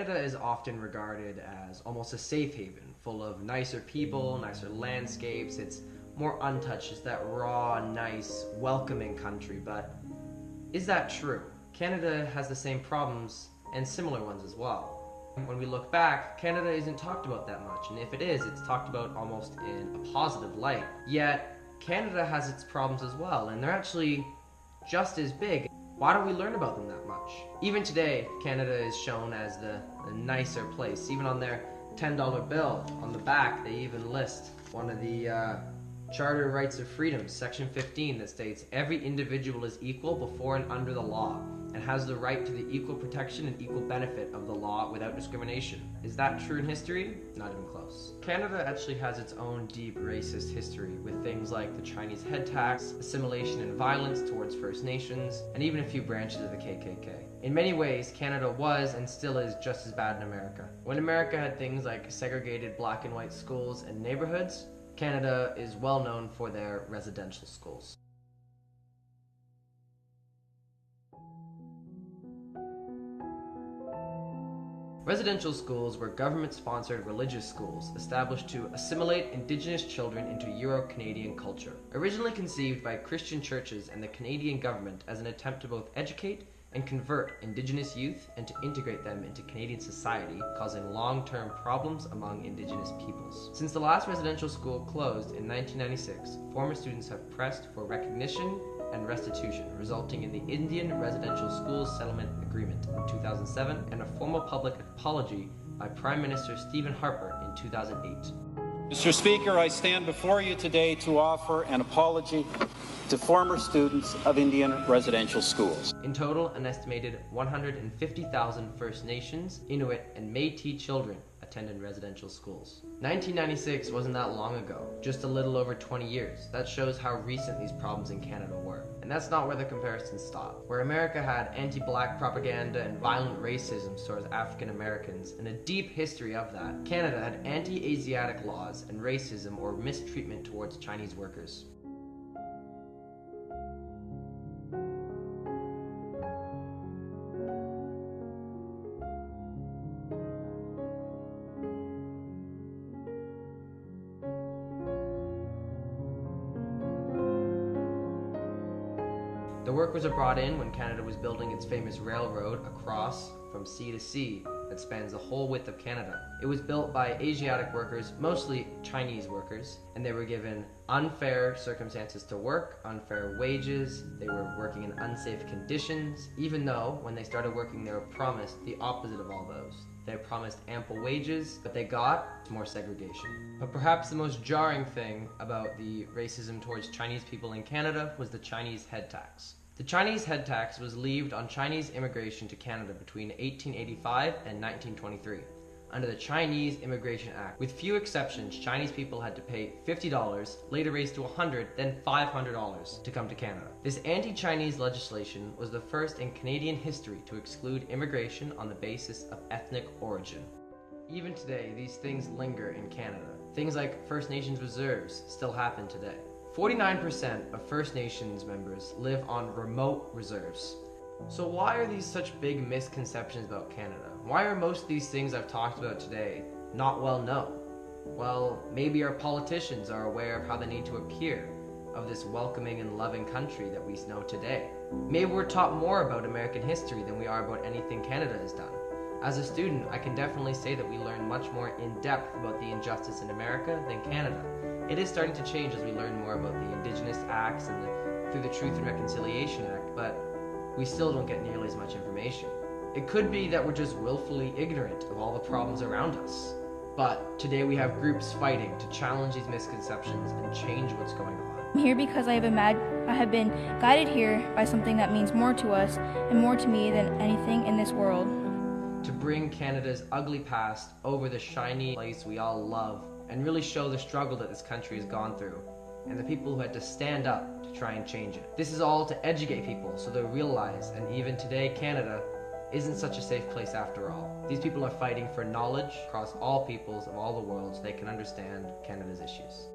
Canada is often regarded as almost a safe haven, full of nicer people, nicer landscapes. It's more untouched. It's that raw, nice, welcoming country. But is that true? Canada has the same problems and similar ones as well. When we look back, Canada isn't talked about that much, and if it is, it's talked about almost in a positive light. Yet, Canada has its problems as well, and they're actually just as big. Why don't we learn about them that much? Even today, Canada is shown as the nicer place. Even on their $10 bill, on the back, they even list one of the Charter Rights of Freedoms, Section 15, that states, "Every individual is equal before and under the law, and has the right to the equal protection and equal benefit of the law without discrimination." Is that true in history? Not even close. Canada actually has its own deep racist history, with things like the Chinese head tax, assimilation and violence towards First Nations, and even a few branches of the KKK. In many ways, Canada was and still is just as bad in America. When America had things like segregated black and white schools and neighborhoods, Canada is well known for their residential schools. Residential schools were government-sponsored religious schools established to assimilate Indigenous children into Euro-Canadian culture. Originally conceived by Christian churches and the Canadian government as an attempt to both educate and convert Indigenous youth and to integrate them into Canadian society, causing long-term problems among Indigenous peoples. Since the last residential school closed in 1996, former students have pressed for recognition and restitution, resulting in the Indian Residential Schools Settlement Agreement in 2007 and a formal public apology by Prime Minister Stephen Harper in 2008. Mr. Speaker, I stand before you today to offer an apology to former students of Indian residential schools. In total, an estimated 150,000 First Nations, Inuit, and Métis children attended residential schools. 1996 wasn't that long ago, just a little over 20 years. That shows how recent these problems in Canada were. And that's not where the comparisons stop. Where America had anti-black propaganda and violent racism towards African Americans and a deep history of that, Canada had anti-Asiatic laws and racism or mistreatment towards Chinese workers. The workers were brought in when Canada was building its famous railroad across from sea to sea that spans the whole width of Canada. It was built by Asiatic workers, mostly Chinese workers, and they were given unfair circumstances to work, unfair wages, they were working in unsafe conditions, even though when they started working they were promised the opposite of all those. They were promised ample wages, but they got more segregation. But perhaps the most jarring thing about the racism towards Chinese people in Canada was the Chinese head tax. The Chinese head tax was levied on Chinese immigration to Canada between 1885 and 1923 under the Chinese Immigration Act. With few exceptions, Chinese people had to pay $50, later raised to $100, then $500 to come to Canada. This anti-Chinese legislation was the first in Canadian history to exclude immigration on the basis of ethnic origin. Even today, these things linger in Canada. Things like First Nations reserves still happen today. 49% of First Nations members live on remote reserves. So why are these such big misconceptions about Canada? Why are most of these things I've talked about today not well known? Well, maybe our politicians are aware of how they need to appear of this welcoming and loving country that we know today. Maybe we're taught more about American history than we are about anything Canada has done. As a student, I can definitely say that we learn much more in depth about the injustice in America than Canada. It is starting to change as we learn more about the Indigenous Acts and through the Truth and Reconciliation Act, but we still don't get nearly as much information. It could be that we're just willfully ignorant of all the problems around us. But today we have groups fighting to challenge these misconceptions and change what's going on. I'm here because I have been guided here by something that means more to us and more to me than anything in this world. To bring Canada's ugly past over the shiny place we all love and really show the struggle that this country has gone through and the people who had to stand up to try and change it. This is all to educate people so they'll realize, and even today Canada isn't such a safe place after all. These people are fighting for knowledge across all peoples of all the world so they can understand Canada's issues.